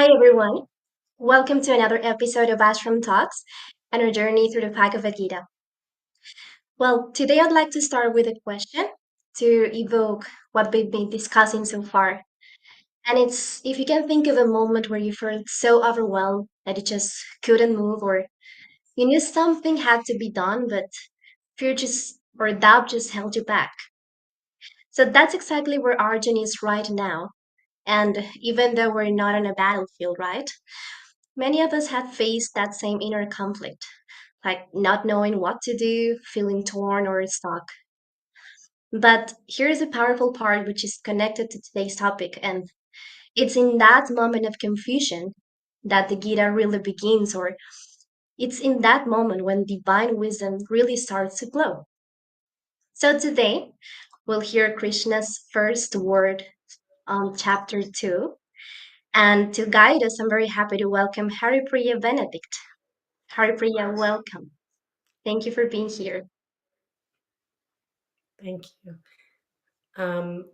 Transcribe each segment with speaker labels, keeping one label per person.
Speaker 1: Hi, everyone. Welcome to another episode of Ashram Talks and our journey through the Bhagavad Gita. Well, today I'd like to start with a question to evoke what we've been discussing so far. And it's if you can think of a moment where you felt so overwhelmed that you just couldn't move, or you knew something had to be done, but fear just or doubt just held you back. So that's exactly where Arjun is right now. And even though we're not on a battlefield, right? Many of us have faced that same inner conflict, like not knowing what to do, feeling torn or stuck. But here's a powerful part which is connected to today's topic, and it's in that moment of confusion that the Gita really begins, or it's in that moment when divine wisdom really starts to flow. So today, we'll hear Krishna's first word on chapter 2. And to guide us, I'm very happy to welcome Haripriya Benedict. Haripriya, welcome. Thank you for being here.
Speaker 2: Thank you.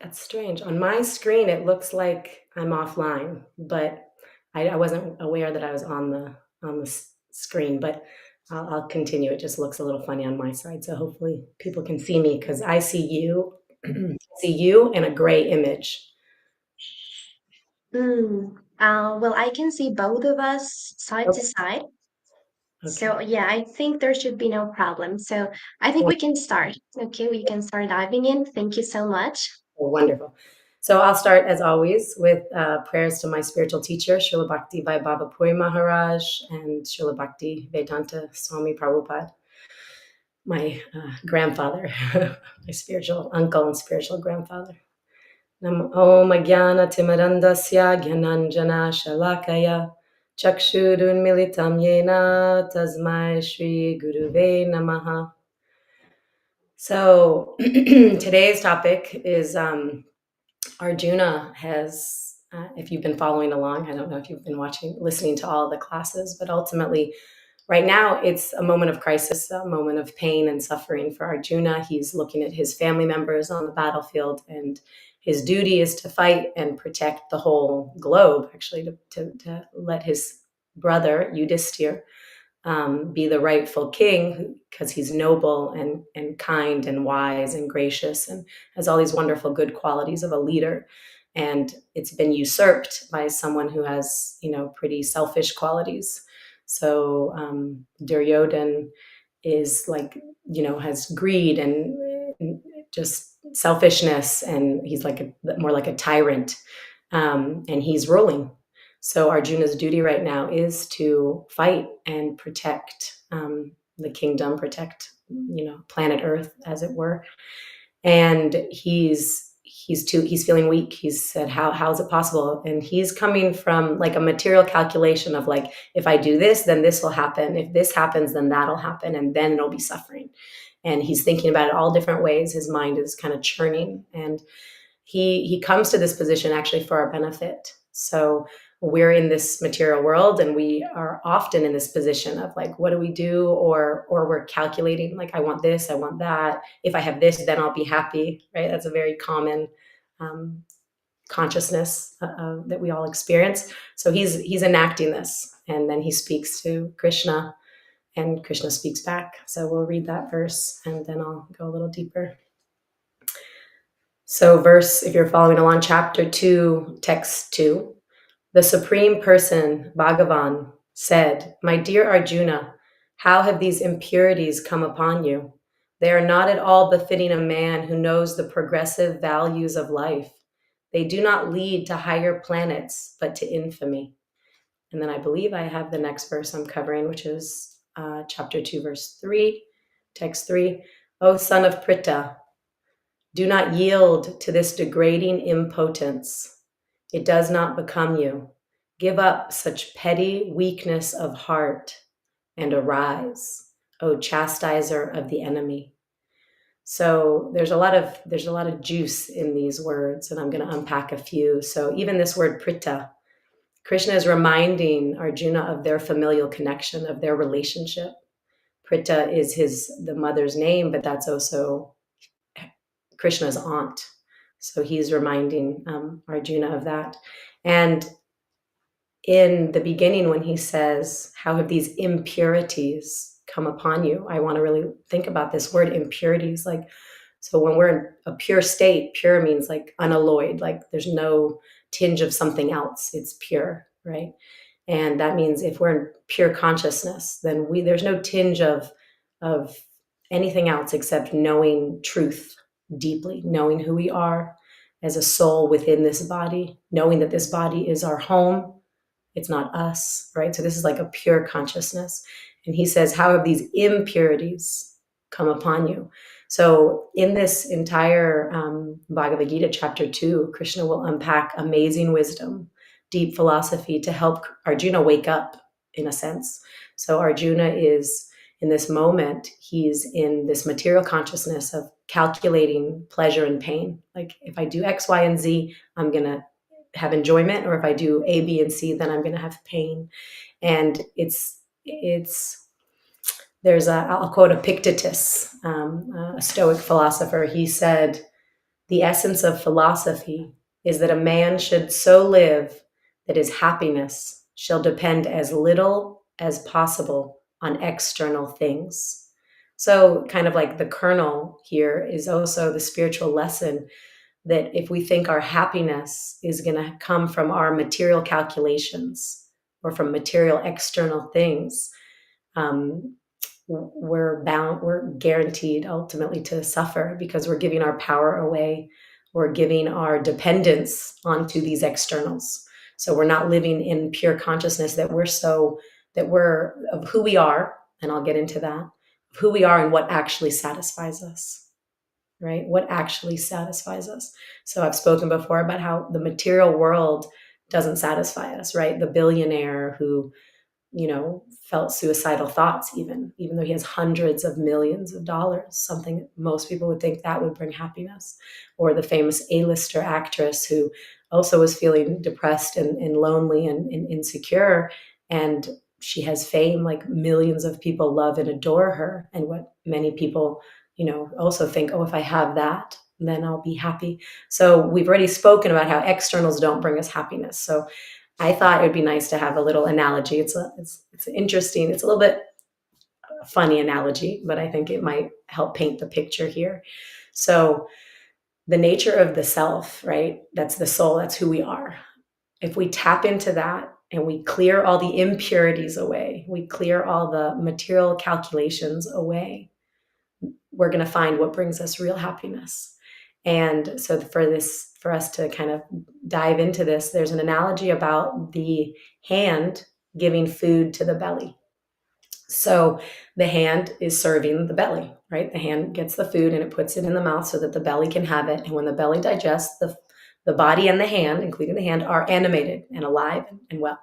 Speaker 2: That's strange. On my screen, it looks like I'm offline, but I wasn't aware that I was on the screen. But I'll continue. It just looks a little funny on my side, so hopefully people can see me because I see you, see you, and a gray image.
Speaker 1: Well, I can see both of us side to
Speaker 2: Okay.
Speaker 1: side. So,
Speaker 2: Okay.
Speaker 1: yeah, I think there should be no problem. So, I think we can start. Okay, we can start diving in. Thank you so much.
Speaker 2: Wonderful. So I'll start as always with prayers to my spiritual teacher, Srila Bhakti Bhai Baba Puri Maharaj and Srila Bhakti Vedanta Swami Prabhupada, my grandfather, my spiritual uncle and spiritual grandfather. Nam Om Ajnana Timarandasya Gyananjana Shalakaya Chakshurun Militam Yena Tasmai Shri Guruve Namaha. So today's topic is Arjuna has, if you've been following along, I don't know if you've been listening to all the classes, but ultimately, right now, it's a moment of crisis, a moment of pain and suffering for Arjuna. He's looking at his family members on the battlefield, and his duty is to fight and protect the whole globe, actually, to let his brother, Yudhisthira, be the rightful king because he's noble and kind and wise and gracious and has all these wonderful good qualities of a leader. And it's been usurped by someone who has, pretty selfish qualities. So Duryodhan is like, has greed and just selfishness, and he's like more like a tyrant, and he's ruling. So Arjuna's duty right now is to fight and protect the kingdom, protect planet Earth, as it were. And he's feeling weak. He's said, how is it possible? And he's coming from like a material calculation of like, if I do this, then this will happen. If this happens, then that'll happen, and then it'll be suffering. And he's thinking about it all different ways. His mind is kind of churning, and he comes to this position actually for our benefit. So we're in this material world, and we are often in this position of like, what do we do? Or we're calculating, like, I want this, I want that. If I have this, then I'll be happy, right? That's a very common consciousness that we all experience. So he's enacting this, and then he speaks to Krishna, and Krishna speaks back. So we'll read that verse, and then I'll go a little deeper. So if you're following along, chapter 2, text 2, the Supreme Person, Bhagavan, said, "My dear Arjuna, how have these impurities come upon you? They are not at all befitting a man who knows the progressive values of life. They do not lead to higher planets, but to infamy." And then I believe I have the next verse I'm covering, which is chapter 2, verse 3, text 3. O son of Pritha, do not yield to this degrading impotence. It does not become you. Give up such petty weakness of heart and arise, O chastiser of the enemy. So there's a lot of juice in these words, and I'm going to unpack a few. So even this word Pritha, Krishna is reminding Arjuna of their familial connection, of their relationship. Pritha is the mother's name, but that's also Krishna's aunt. So he's reminding Arjuna of that. And in the beginning, when he says, how have these impurities come upon you? I want to really think about this word impurities. Like, so when we're in a pure state, pure means like unalloyed, like there's no tinge of something else. It's pure, right? And that means if we're in pure consciousness, then there's no tinge of anything else except knowing truth deeply, knowing who we are as a soul within this body, knowing that this body is our home. It's not us, right? So this is like a pure consciousness. And he says, how have these impurities come upon you? So in this entire Bhagavad Gita, chapter 2, Krishna will unpack amazing wisdom, deep philosophy to help Arjuna wake up, in a sense. So Arjuna is, in this moment, he's in this material consciousness of calculating pleasure and pain. Like, if I do X, Y, and Z, I'm going to have enjoyment, or if I do A, B, and C, then I'm going to have pain. And I'll quote Epictetus, a Stoic philosopher. He said, the essence of philosophy is that a man should so live that his happiness shall depend as little as possible on external things. So kind of like the kernel here is also the spiritual lesson that if we think our happiness is going to come from our material calculations or from material external things, we're guaranteed ultimately to suffer, because we're giving our power away. We're giving our dependence onto these externals. So we're not living in pure consciousness that we're of who we are, and I'll get into that, of who we are and what actually satisfies us. Right? What actually satisfies us. So I've spoken before about how the material world doesn't satisfy us, right? The billionaire who, felt suicidal thoughts, even though he has hundreds of millions of dollars, something most people would think that would bring happiness. Or the famous A-lister actress who also was feeling depressed and lonely and insecure. And she has fame, like millions of people love and adore her. And what many people also think, oh, if I have that, then I'll be happy. So we've already spoken about how externals don't bring us happiness. So I thought it would be nice to have a little analogy. It's interesting. It's a little bit funny analogy, but I think it might help paint the picture here. So the nature of the self, right? That's the soul. That's who we are. If we tap into that and we clear all the impurities away, we clear all the material calculations away, we're going to find what brings us real happiness. And so for us to kind of dive into this, there's an analogy about the hand giving food to the belly. So the hand is serving the belly, right? The hand gets the food and it puts it in the mouth so that the belly can have it. And when the belly digests, the body and the hand, including the hand, are animated and alive and well.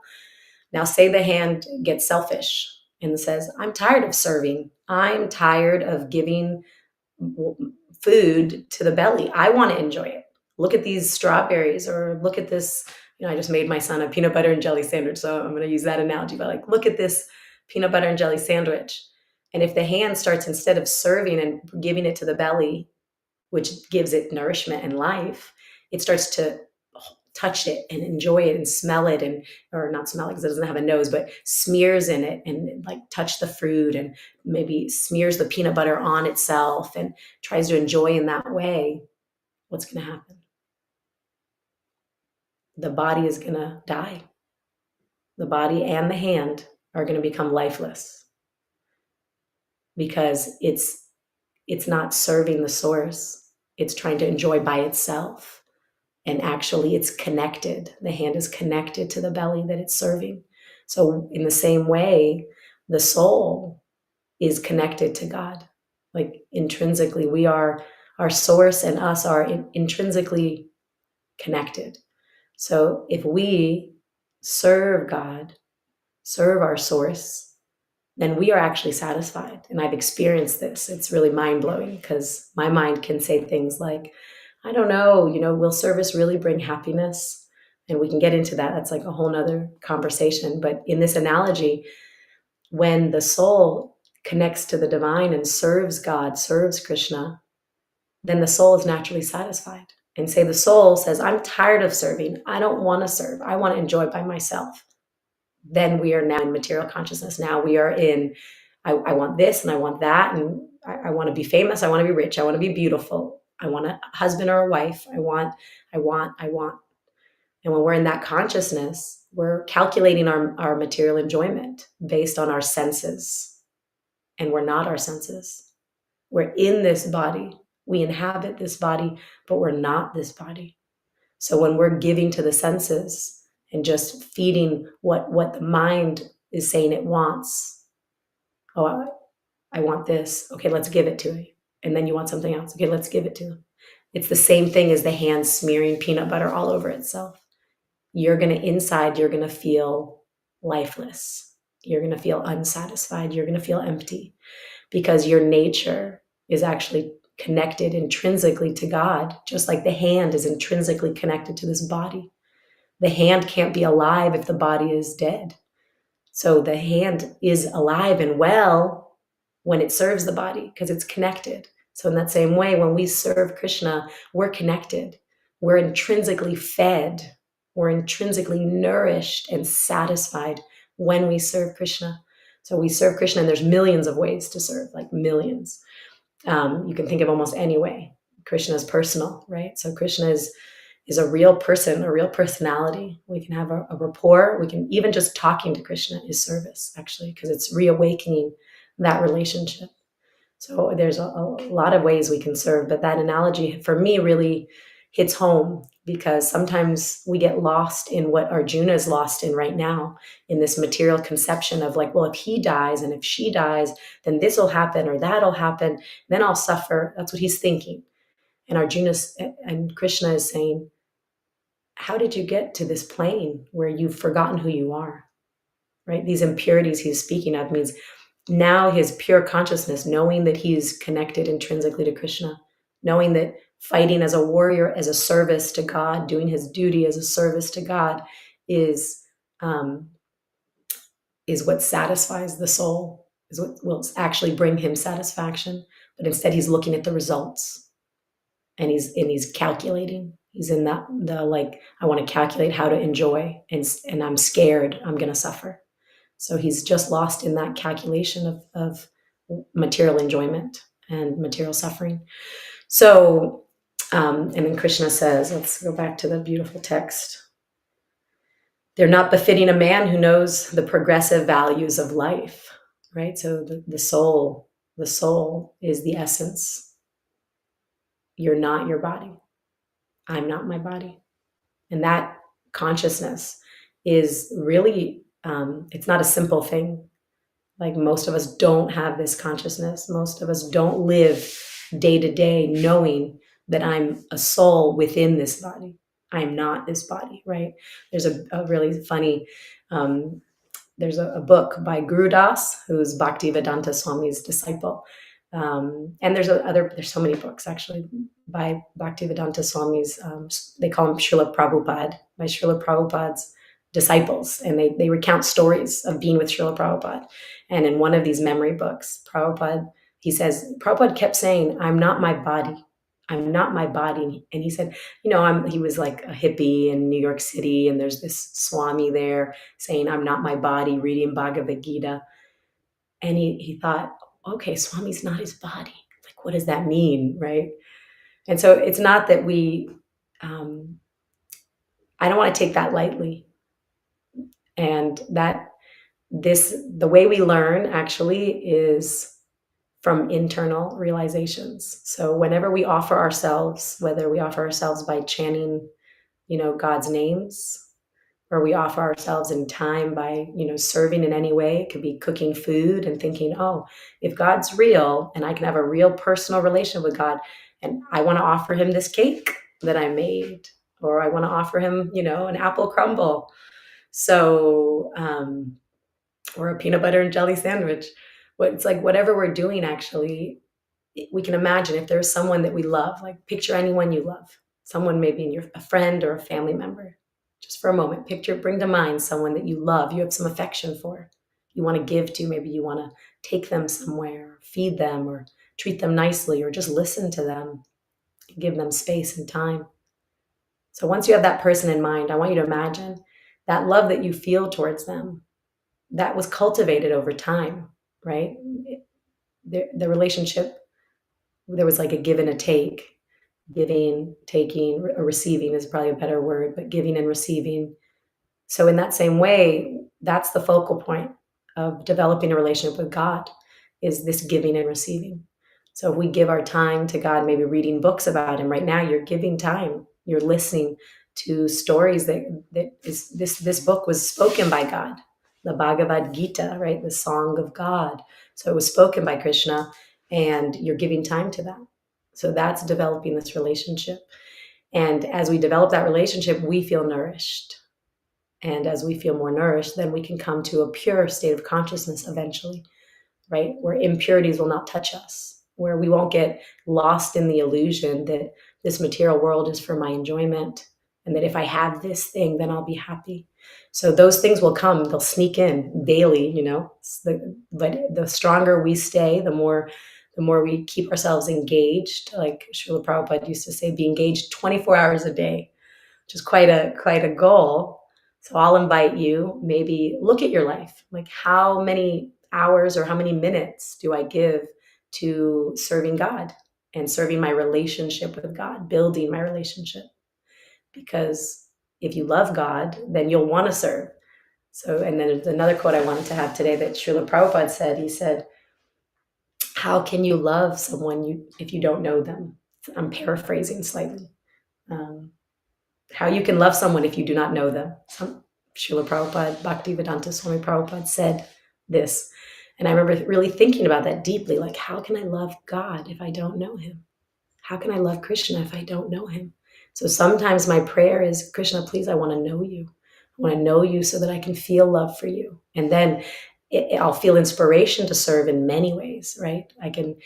Speaker 2: Now, say the hand gets selfish and says, I'm tired of serving. I'm tired of giving food to the belly. I want to enjoy it. Look at these strawberries, or look at this. I just made my son a peanut butter and jelly sandwich. So I'm going to use that analogy, but like, look at this peanut butter and jelly sandwich. And if the hand starts, instead of serving and giving it to the belly, which gives it nourishment and life, it starts to touch it and enjoy it and smell it, or not smell it because it doesn't have a nose, but smears in it and like touch the fruit and maybe smears the peanut butter on itself and tries to enjoy in that way. What's going to happen? The body is going to die. The body and the hand are going to become lifeless, because it's not serving the source. It's trying to enjoy by itself. And actually it's connected. The hand is connected to the belly that it's serving. So in the same way, the soul is connected to God. Like intrinsically, our source and us are intrinsically connected. So if we serve God, serve our source, then we are actually satisfied. And I've experienced this. It's really mind-blowing, because my mind can say things like, I don't know, will service really bring happiness? And we can get into that. That's like a whole nother conversation. But in this analogy, when the soul connects to the divine and serves God, serves Krishna, then the soul is naturally satisfied. and say the soul says, I'm tired of serving. I don't want to serve. I want to enjoy by myself. Then we are now in material consciousness. Now we are in, I want this and I want that. And I want to be famous. I want to be rich. I want to be beautiful. I want a husband or a wife. I want. And when we're in that consciousness, we're calculating our material enjoyment based on our senses. And we're not our senses. We're in this body. We inhabit this body, but we're not this body. So when we're giving to the senses and just feeding what the mind is saying it wants, oh, I want this. Okay, let's give it to you. And then you want something else. Okay, let's give it to them. It's the same thing as the hand smearing peanut butter all over itself. You're going to feel lifeless. You're going to feel unsatisfied. You're going to feel empty because your nature is actually connected intrinsically to God, just like the hand is intrinsically connected to this body. The hand can't be alive if the body is dead. So the hand is alive and well when it serves the body because it's connected. So in that same way, when we serve Krishna, we're connected. We're intrinsically fed. We're intrinsically nourished and satisfied when we serve Krishna. So we serve Krishna, and there's millions of ways to serve, like millions. You can think of almost any way. Krishna is personal, right? So Krishna is a real person, a real personality. We can have a rapport. We can even just talking to Krishna is service, actually, because it's reawakening that relationship. So there's a lot of ways we can serve, but that analogy for me really hits home because sometimes we get lost in what Arjuna is lost in right now, in this material conception of like, well, if he dies and if she dies, then this will happen or that'll happen, then I'll suffer. That's what he's thinking. And and Krishna is saying, how did you get to this plane where you've forgotten who you are, right? These impurities he's speaking of means now his pure consciousness, knowing that he's connected intrinsically to Krishna, knowing that fighting as a warrior, as a service to God, doing his duty as a service to God is what satisfies the soul, is what will actually bring him satisfaction. But instead he's looking at the results and he's calculating. He's in the like, I want to calculate how to enjoy, and I'm scared I'm going to suffer. So he's just lost in that calculation of material enjoyment and material suffering. So, and then Krishna says, let's go back to the beautiful text. They're not befitting a man who knows the progressive values of life, right? So the soul is the essence. You're not your body. I'm not my body. And that consciousness is really, it's not a simple thing. Like most of us don't have this consciousness. Most of us don't live day to day knowing that I'm a soul within this body. I'm not this body, right? There's a really funny, there's a book by Guru Das, who's Bhaktivedanta Swami's disciple. And there's so many books actually by Bhaktivedanta Swami's, they call him Srila Prabhupada, by Srila Prabhupada's disciples. And they recount stories of being with Srila Prabhupada. And in one of these memory books, Prabhupada kept saying, I'm not my body. I'm not my body. And he said, he was like a hippie in New York City. And there's this Swami there saying, I'm not my body, reading Bhagavad Gita. And he thought, okay, Swami's not his body. Like, what does that mean, right? And so it's not that I don't want to take that lightly. And that the way we learn actually is from internal realizations. So whenever we offer ourselves, whether we offer ourselves by chanting, God's names, or we offer ourselves in time by, serving in any way. It could be cooking food and thinking, oh, if God's real and I can have a real personal relationship with God, and I want to offer him this cake that I made, or I want to offer him, an apple crumble. So, or a peanut butter and jelly sandwich. It's like whatever we're doing, actually, we can imagine if there's someone that we love, like picture anyone you love, someone maybe a friend or a family member. Just for a moment, bring to mind someone that you love, you have some affection for, you want to give to. Maybe you want to take them somewhere, feed them, or treat them nicely, or just listen to them, give them space and time. So once you have that person in mind, I want you to imagine that love that you feel towards them, that was cultivated over time, right? The relationship, there was like a give and a take. Giving, taking, or receiving is probably a better word, but giving and receiving. So in that same way, that's the focal point of developing a relationship with God, is this giving and receiving. So if we give our time to God, maybe reading books about him, right now you're giving time. You're listening to stories that is this book was spoken by God, the Bhagavad Gita, right? The song of God. So it was spoken by Krishna, and you're giving time to that. So that's developing this relationship. And as we develop that relationship, we feel nourished. And as we feel more nourished, then we can come to a pure state of consciousness eventually, right? Where impurities will not touch us, where we won't get lost in the illusion that this material world is for my enjoyment and that if I have this thing, then I'll be happy. So those things will come, they'll sneak in daily, but the stronger we stay, the more we keep ourselves engaged. Like Srila Prabhupada used to say, be engaged 24 hours a day, which is quite a goal. So I'll invite you, maybe look at your life. Like, how many hours or how many minutes do I give to serving God and serving my relationship with God, building my relationship? Because if you love God, then you'll want to serve. So, and then there's another quote I wanted to have today that Srila Prabhupada said. He said, how can you love someone if you don't know them? I'm paraphrasing slightly. How you can love someone if you do not know them. Srila Prabhupada, Bhaktivedanta Swami Prabhupada said this. And I remember really thinking about that deeply. Like, how can I love God if I don't know him? How can I love Krishna if I don't know him? So sometimes my prayer is, Krishna, please, I want to know you. I want to know you so that I can feel love for you. And then I'll feel inspiration to serve in many ways, right? I can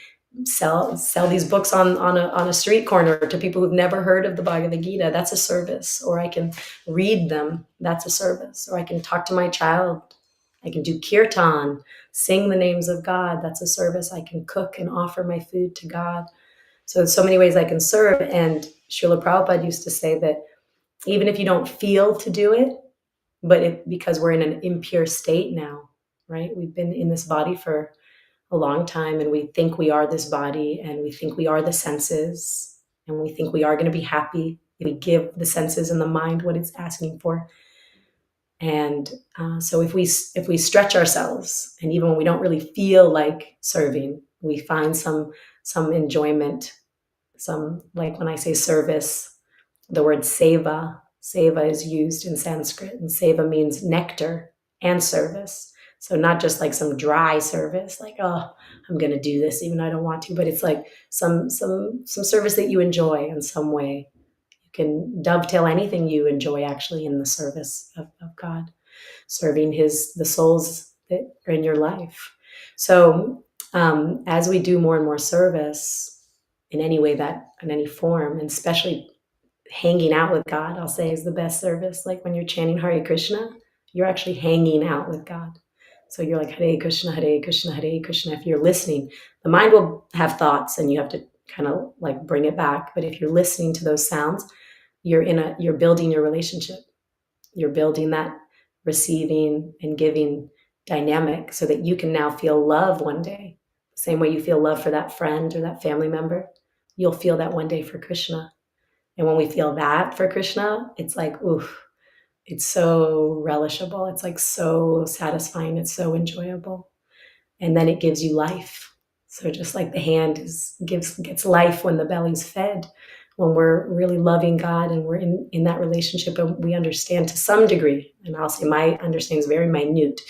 Speaker 2: sell these books on a street corner to people who've never heard of the Bhagavad Gita. That's a service. Or I can read them. That's a service. Or I can talk to my child. I can do kirtan, sing the names of God. That's a service. I can cook and offer my food to God. So there's so many ways I can serve. And Srila Prabhupada used to say that even if you don't feel to do it, but because we're in an impure state now, right? We've been in this body for a long time, and we think we are this body, and we think we are the senses, and we think we are going to be happy if we give the senses and the mind what it's asking for. And so if we stretch ourselves, and even when we don't really feel like serving, we find some enjoyment, some, like when I say service, the word seva is used in Sanskrit, and seva means nectar and service. So not just like some dry service, like, oh, I'm going to do this even though I don't want to, but it's like some service that you enjoy in some way. You can dovetail anything you enjoy actually in the service of God, serving the souls that are in your life. So as we do more and more service in any way, that in any form, and especially hanging out with God, I'll say, is the best service. Like when you're chanting Hare Krishna, you're actually hanging out with God. So you're like, Hare Krishna, Hare Krishna, Hare Krishna. If you're listening, the mind will have thoughts and you have to kind of like bring it back. But if you're listening to those sounds, you're building your relationship. You're building that receiving and giving dynamic so that you can now feel love one day. The same way you feel love for that friend or that family member, you'll feel that one day for Krishna. And when we feel that for Krishna, it's like, oof, it's so relishable. It's like so satisfying. It's so enjoyable. And then it gives you life. So just like the hand gets life when the belly's fed, when we're really loving God and we're in that relationship and we understand to some degree, and I'll say my understanding is very minute,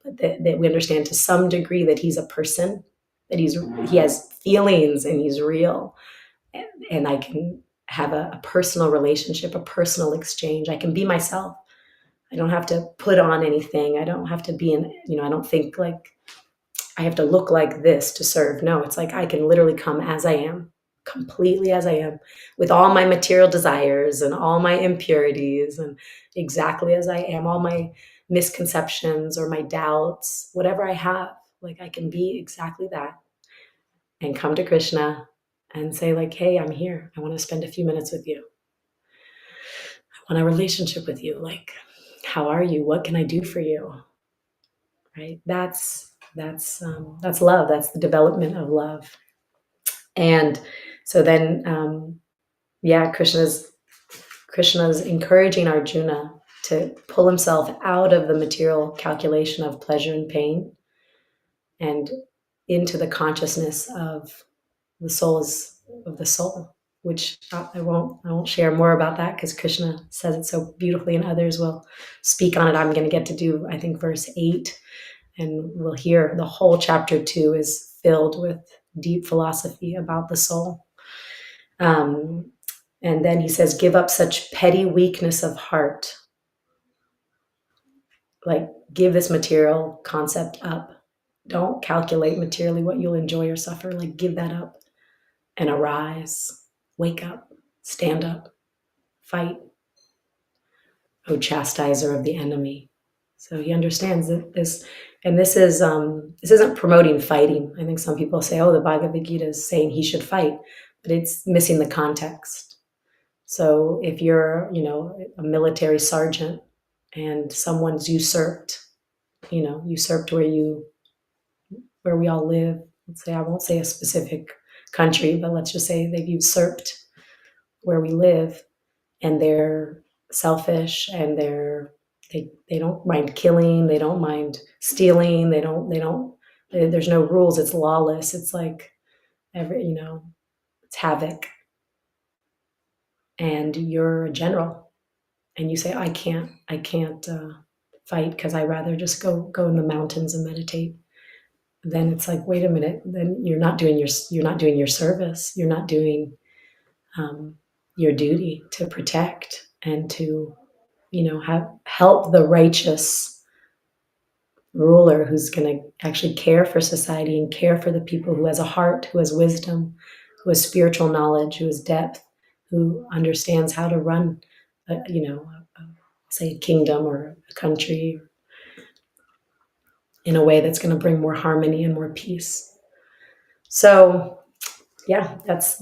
Speaker 2: but that we understand to some degree that he's a person, that he has feelings and he's real. And I can have a personal relationship, a personal exchange. I can be myself. I don't have to put on anything. I don't have to be I don't think like I have to look like this to serve. No, it's like I can literally come as I am, completely as I am, with all my material desires and all my impurities and exactly as I am, all my misconceptions or my doubts, whatever I have, like I can be exactly that and come to Krishna and say like, hey, I'm here. I want to spend a few minutes with you. want a relationship with you. Like, how are you? What can I do for you? Right? That's love. That's the development of love. And so then, yeah, Krishna's encouraging Arjuna to pull himself out of the material calculation of pleasure and pain and into the consciousness of the soul, which I won't share more about that because Krishna says it so beautifully, and others will speak on it. I'm going to get to do, I think, verse 8, and we'll hear the whole chapter 2 is filled with deep philosophy about the soul. And then he says, give up such petty weakness of heart. Like, give this material concept up. Don't calculate materially what you'll enjoy or suffer. Like, give that up and arise, wake up, stand up, fight, O chastiser of the enemy. So he understands that this, and this isn't promoting fighting. I think some people say, oh, the Bhagavad Gita is saying he should fight, but it's missing the context. So if you're, a military sergeant and someone's usurped where we all live, let's say, I won't say a specific country, but let's just say they've usurped where we live, and they're selfish, and they don't mind killing, they don't mind stealing, there's no rules, it's lawless, it's like it's havoc. And you're a general and you say, I can't fight because I rather just go in the mountains and meditate. Then it's like, wait a minute, then you're not doing your service, you're not doing your duty to protect and to help the righteous ruler who's going to actually care for society and care for the people, who has a heart, who has wisdom, who has spiritual knowledge, who has depth, who understands how to run say a kingdom or a country in a way that's going to bring more harmony and more peace. So yeah, that's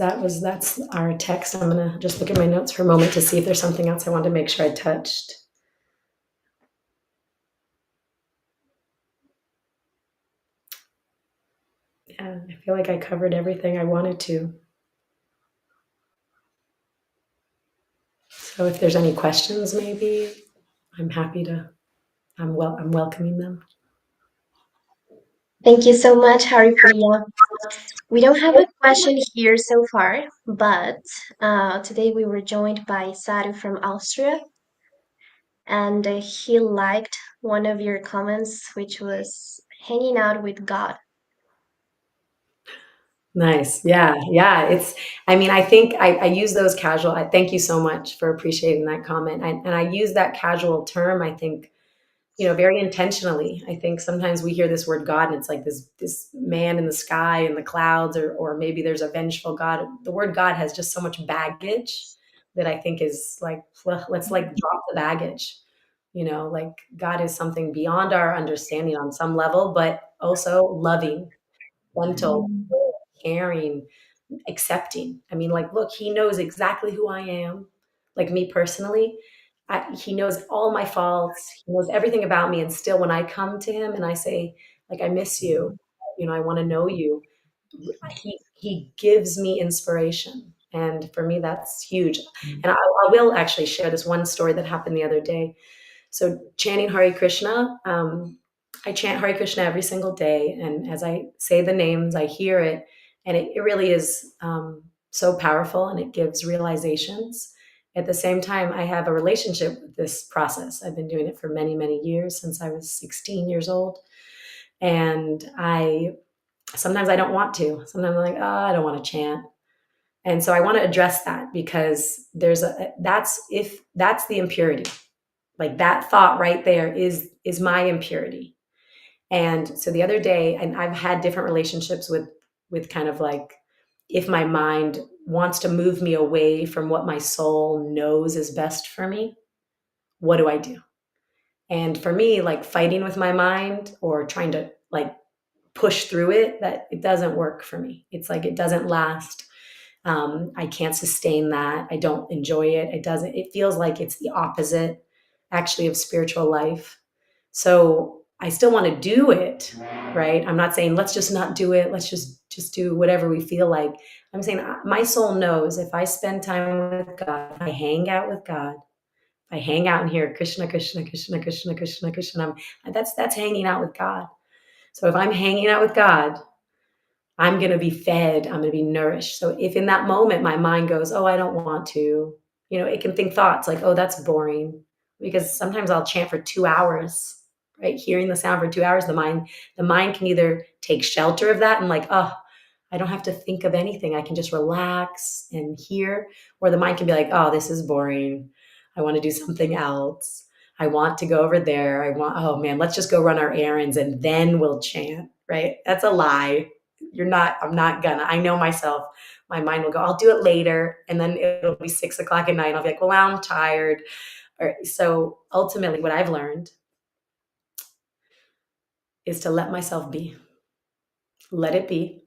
Speaker 2: our text. I'm going to just look at my notes for a moment to see if there's something else I wanted to make sure I touched. Yeah, I feel like I covered everything I wanted to. So if there's any questions, maybe I'm welcoming them.
Speaker 1: Thank you so much, Haripriya. We don't have a question here so far, but today we were joined by Sadhu from Austria, and he liked one of your comments, which was hanging out with God.
Speaker 2: Nice. Yeah. I think I use those casual. Thank you so much for appreciating that comment. And I use that casual term, I think, very intentionally. I think sometimes we hear this word God and it's like this man in the sky in the clouds, or maybe there's a vengeful God. The word God has just so much baggage that I think is like, well, let's like drop the baggage. Like God is something beyond our understanding on some level, but also loving, gentle, caring, accepting. I mean, like, look, he knows exactly who I am. Like me personally, he knows all my faults. He knows everything about me. And still, when I come to him and I say, like, I miss you, I want to know you, he gives me inspiration. And for me, that's huge. And I will actually share this one story that happened the other day. So chanting Hare Krishna, I chant Hare Krishna every single day. And as I say the names, I hear it. And it really is so powerful, and it gives realizations. At the same time, I have a relationship with this process. I've been doing it for many, many years, since I was 16 years old. And sometimes I don't want to. Sometimes I'm like, oh, I don't want to chant. And so I want to address that, because that's the impurity. Like that thought right there is my impurity. And so the other day, and I've had different relationships with kind of like, if my mind wants to move me away from what my soul knows is best for me, what do I do? And for me, like fighting with my mind or trying to like push through it, that it doesn't work for me. It's like it doesn't last. I can't sustain that. I don't enjoy it. It feels like it's the opposite actually of spiritual life. So I still want to do it, right? I'm not saying let's just not do it. Let's just do whatever we feel like. I'm saying my soul knows if I spend time with God, if I hang out with God, if I hang out and hear Krishna, Krishna, Krishna, Krishna, Krishna, Krishna, that's hanging out with God. So if I'm hanging out with God, I'm going to be fed, I'm going to be nourished. So if in that moment my mind goes, oh, I don't want to, it can think thoughts like, oh, that's boring. Because sometimes I'll chant for 2 hours, right? Hearing the sound for 2 hours, the mind can either take shelter of that and like, oh, I don't have to think of anything. I can just relax and hear. Or the mind can be like, oh, this is boring. I want to do something else. I want to go over there. Oh man, let's just go run our errands and then we'll chant, right? That's a lie. I'm not gonna. I know myself. My mind will go, I'll do it later. And then it'll be 6 o'clock at night. And I'll be like, well, I'm tired. So ultimately, what I've learned is to let myself be, let it be,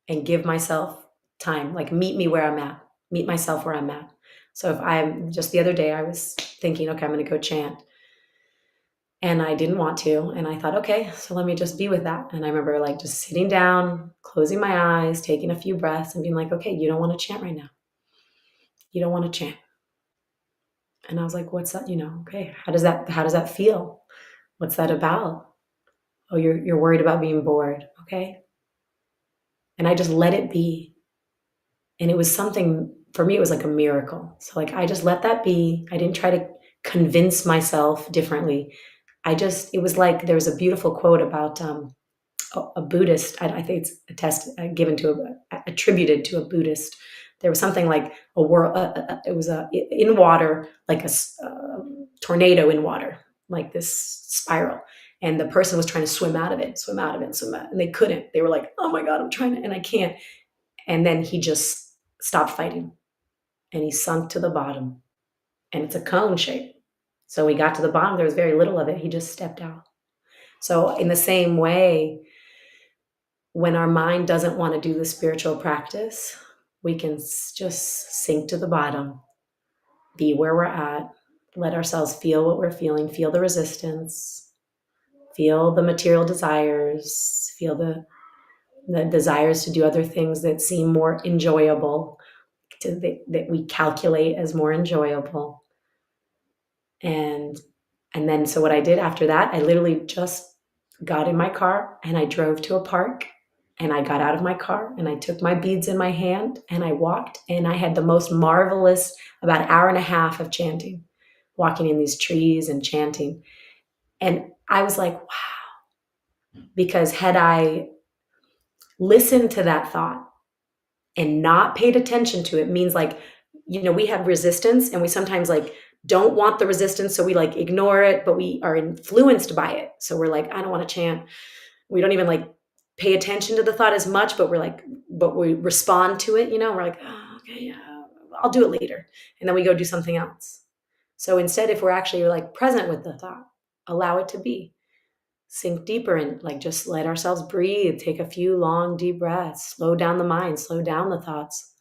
Speaker 2: and give myself time. Like, meet me where I'm at, meet myself where I'm at. So if I'm just the other day, I was thinking, okay, I'm going to go chant. And I didn't want to. And I thought, okay, so let me just be with that. And I remember like just sitting down, closing my eyes, taking a few breaths and being like, okay, you don't want to chant right now. You don't want to chant. And I was like, what's that? Okay, how does that feel? What's that about? Oh, you're worried about being bored. Okay. And I just let it be. And it was something, for me, it was like a miracle. So like, I just let that be. I didn't try to convince myself differently. It was like, there was a beautiful quote about a Buddhist. I think it's attributed to a Buddhist. There was something like a world. It was in water, like a tornado in water, like this spiral. And the person was trying to swim out of it, and they couldn't. They were like, "Oh my God, I'm trying to, and I can't." And then he just stopped fighting, and he sunk to the bottom. And it's a cone shape. So we got to the bottom. There was very little of it. He just stepped out. So in the same way, when our mind doesn't want to do the spiritual practice, we can just sink to the bottom, be where we're at, let ourselves feel what we're feeling, feel the resistance, feel the material desires, feel the desires to do other things that seem more enjoyable, that we calculate as more enjoyable. And then, so what I did after that, I literally just got in my car and I drove to a park. And I got out of my car and I took my beads in my hand and I walked, and I had the most marvelous about an hour and a half of chanting, walking in these trees and chanting. And I was like, wow, because had I listened to that thought and not paid attention to it, means like, we have resistance and we sometimes like don't want the resistance. So we like ignore it, but we are influenced by it. So we're like, I don't want to chant. We don't even like pay attention to the thought as much, but we respond to it, we're like, oh, okay, yeah, I'll do it later. And then we go do something else. So instead, if we're actually like present with the thought, allow it to be, sink deeper and like just let ourselves breathe, take a few long, deep breaths, slow down the mind, slow down the thoughts.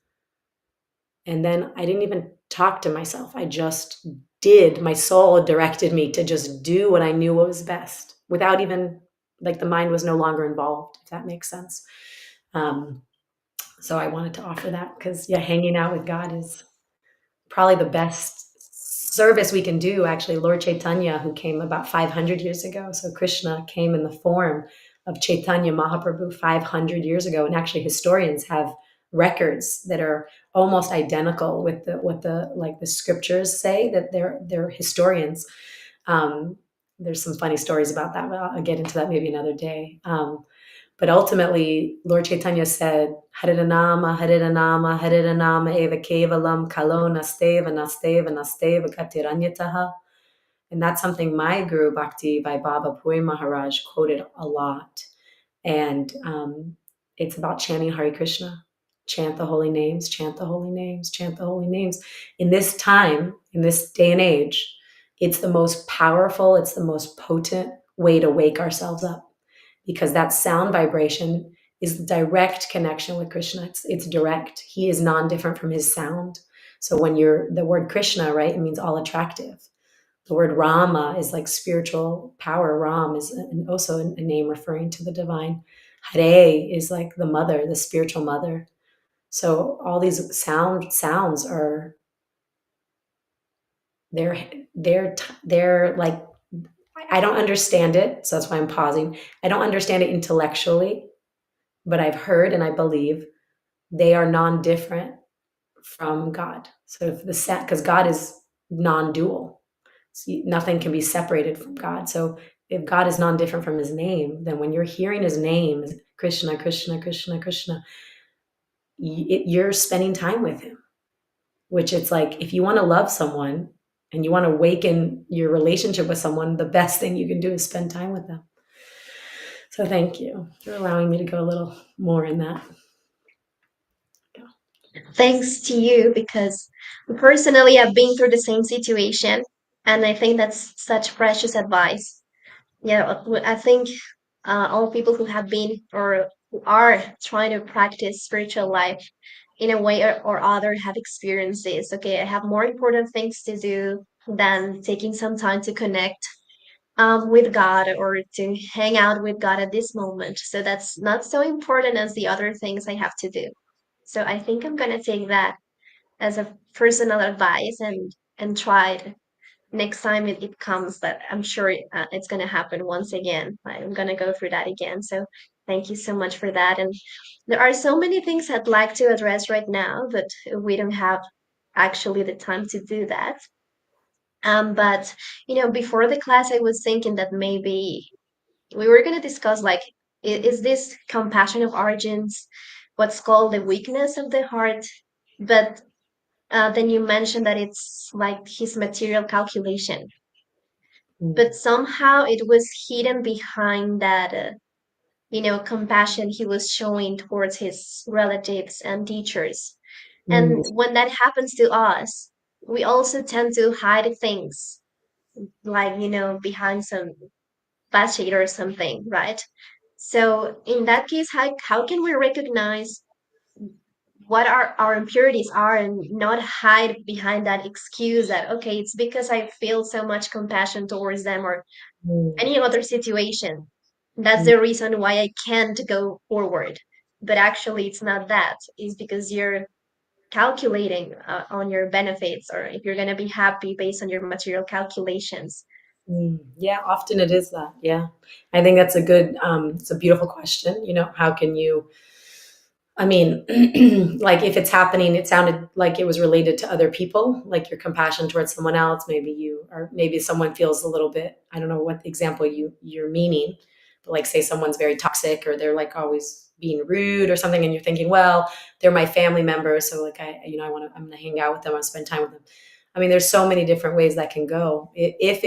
Speaker 2: And then I didn't even talk to myself. I just did. My soul directed me to just do what I knew was best without even, like, the mind was no longer involved, if that makes sense. So I wanted to offer that because, yeah, hanging out with God is probably the best service we can do. Actually, Lord Chaitanya, who came about 500 years ago, so Krishna came in the form of Chaitanya Mahaprabhu 500 years ago, and actually historians have records that are almost identical with what the scriptures say, that they're historians. There's some funny stories about that, but I'll get into that maybe another day. But ultimately, Lord Chaitanya said, Hariranama, Hariranama, Hariranama eva kevalam kalo nasteva nasteva nasteva katiranyataha. And that's something my Guru Bhakti by Baba Puri Maharaj quoted a lot. And it's about chanting Hare Krishna. Chant the holy names, chant the holy names, chant the holy names. In this time, in this day and age, it's the most powerful, it's the most potent way to wake ourselves up, because that sound vibration is direct connection with Krishna. It's direct. He is non-different from his sound. So when the word Krishna, right, it means all attractive. The word Rama is like spiritual power. Ram is also a name referring to the divine. Hare is like the mother, the spiritual mother. So all these sounds are they're like, I don't understand it, so that's why I'm pausing. I don't understand it intellectually, but I've heard and I believe they are non-different from God. So if because God is non-dual, so nothing can be separated from God. So if God is non-different from his name, then when you're hearing his name, Krishna, Krishna, Krishna, Krishna, you're spending time with him, which it's like, if you want to love someone and you want to awaken your relationship with someone, the best thing you can do is spend time with them. So thank you for allowing me to go a little more in that.
Speaker 1: Thanks to you, because personally I've been through the same situation, and I think that's such precious advice. Yeah, I think all people who have been or who are trying to practice spiritual life in a way or other have experienced this. Okay, I have more important things to do than taking some time to connect with God or to hang out with God at this moment. So that's not so important as the other things I have to do. So I think I'm gonna take that as a personal advice and try it next time it comes. But I'm sure it's gonna happen once again. I'm gonna go through that again. So thank you so much for that. And there are so many things I'd like to address right now, but we don't have actually the time to do that. But before the class, I was thinking that maybe we were going to discuss like, is this compassion of origins what's called the weakness of the heart? But then you mentioned that it's like his material calculation,
Speaker 2: Mm,
Speaker 1: but somehow it was hidden behind that compassion he was showing towards his relatives and teachers.
Speaker 2: mm,
Speaker 1: And when that happens to us, we also tend to hide things, like behind some facade or something, right? So in that case, how can we recognize what our impurities are and not hide behind that excuse that, okay, it's because I feel so much compassion towards them or
Speaker 2: mm,
Speaker 1: any other situation. That's
Speaker 2: mm,
Speaker 1: the reason why I can't go forward. But actually, it's not that. It's because you're calculating on your benefits, or if you're going to be happy based on your material calculations.
Speaker 2: Yeah, often it is that. Yeah, I think that's a good. It's a beautiful question. How can you? I mean, like if it's happening, it sounded like it was related to other people, like your compassion towards someone else. Maybe you, or maybe someone feels a little bit. I don't know what example you're meaning, but like say someone's very toxic or they're like always being rude or something, and you're thinking, well, they're my family member, so like I'm gonna hang out with them, I want to spend time with them. I mean, there's so many different ways that can go. If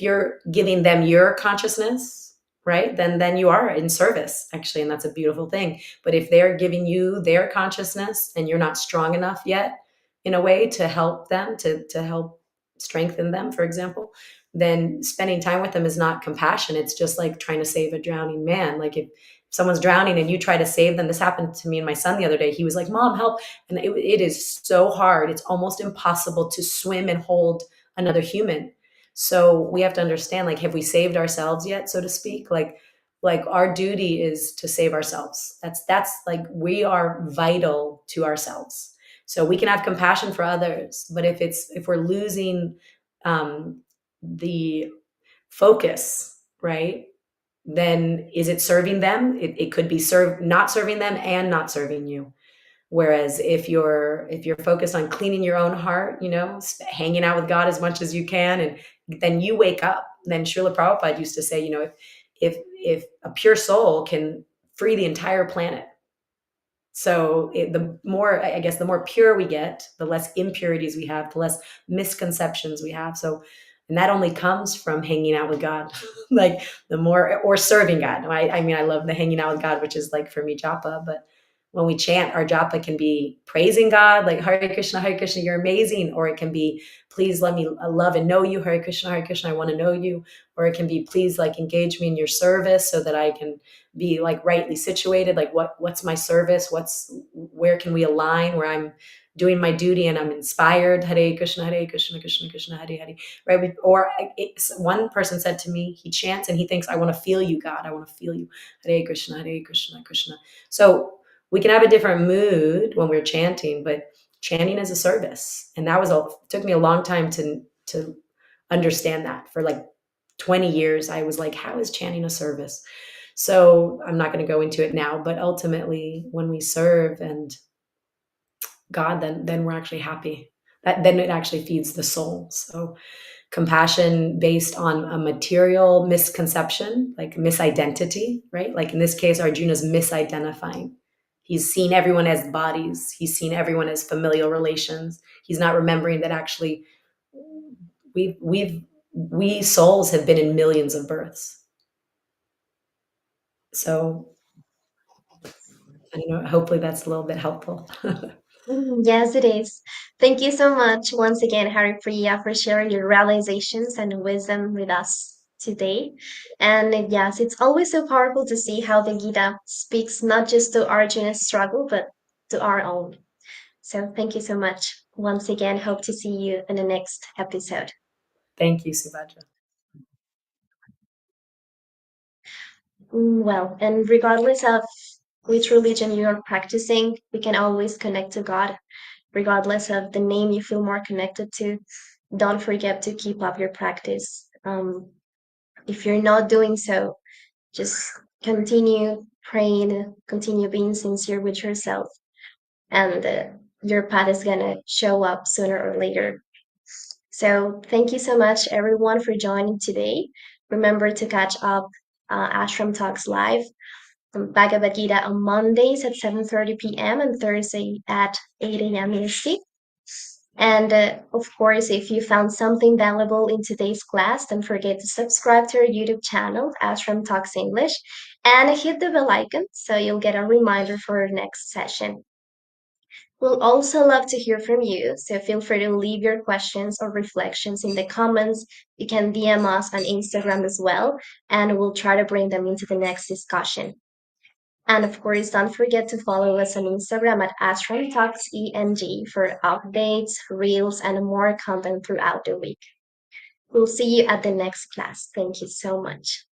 Speaker 2: you're giving them your consciousness, right, then you are in service, actually, and that's a beautiful thing. But if they're giving you their consciousness and you're not strong enough yet in a way to help them, to help strengthen them, for example, then spending time with them is not compassion. It's just like trying to save a drowning man. Like if someone's drowning and you try to save them. This happened to me and my son the other day. He was like, Mom, help. And it is so hard. It's almost impossible to swim and hold another human. So we have to understand, like, have we saved ourselves yet, so to speak? Like our duty is to save ourselves. That's like, we are vital to ourselves. So we can have compassion for others, but if we're losing the focus, right, then is it serving them? It could be not serving them and not serving you. Whereas if you're focused on cleaning your own heart, hanging out with God as much as you can, and then you wake up. Then Srila Prabhupada used to say, if a pure soul can free the entire planet, so the more, I guess, the more pure we get, the less impurities we have, the less misconceptions we have. So, and that only comes from hanging out with God, like the more, or serving God. I mean, I love the hanging out with God, which is like for me japa, but when we chant our japa can be praising God, like Hare Krishna, you're amazing. Or it can be, please let me love and know you, Hare Krishna, I want to know you. Or it can be, please like engage me in your service so that I can be like rightly situated. Like what's my service? Where can we align where I'm doing my duty and I'm inspired? Hare Krishna, Krishna Krishna, Hare Hare. Right? One person said to me, he chants and he thinks, I want to feel you, God. I want to feel you. Hare Krishna, Krishna. So we can have a different mood when we're chanting, but chanting is a service. And it took me a long time to understand that. For like 20 years, I was like, how is chanting a service? So I'm not going to go into it now, but ultimately when we serve and God, then we're actually happy. Then it actually feeds the soul. So compassion based on a material misconception, like misidentity, right? Like in this case, Arjuna's misidentifying. He's seen everyone as bodies. He's seen everyone as familial relations. He's not remembering that actually we souls have been in millions of births. So I don't know, hopefully that's a little bit helpful.
Speaker 1: Yes, it is. Thank you so much once again, Haripriya, for sharing your realizations and wisdom with us today. And yes, it's always so powerful to see how the Gita speaks not just to Arjuna's struggle, but to our own. So thank you so much. Once again, hope to see you in the next episode.
Speaker 2: Thank you, Subhadra.
Speaker 1: Well, and regardless of which religion you are practicing, we can always connect to God, regardless of the name you feel more connected to. Don't forget to keep up your practice. If you're not doing so, just continue praying, continue being sincere with yourself, and your path is gonna show up sooner or later. So thank you so much, everyone, for joining today. Remember to catch up Ashram Talks live from Bhagavad Gita on Mondays at 7:30 p.m. and Thursday at 8 a.m. EST. And of course, if you found something valuable in today's class, don't forget to subscribe to our YouTube channel, Ashram Talks English, and hit the bell icon so you'll get a reminder for our next session. We'll also love to hear from you, so feel free to leave your questions or reflections in the comments. You can DM us on Instagram as well, and we'll try to bring them into the next discussion. And of course, don't forget to follow us on Instagram at Ashram Talks ENG for updates, reels, and more content throughout the week. We'll see you at the next class. Thank you so much.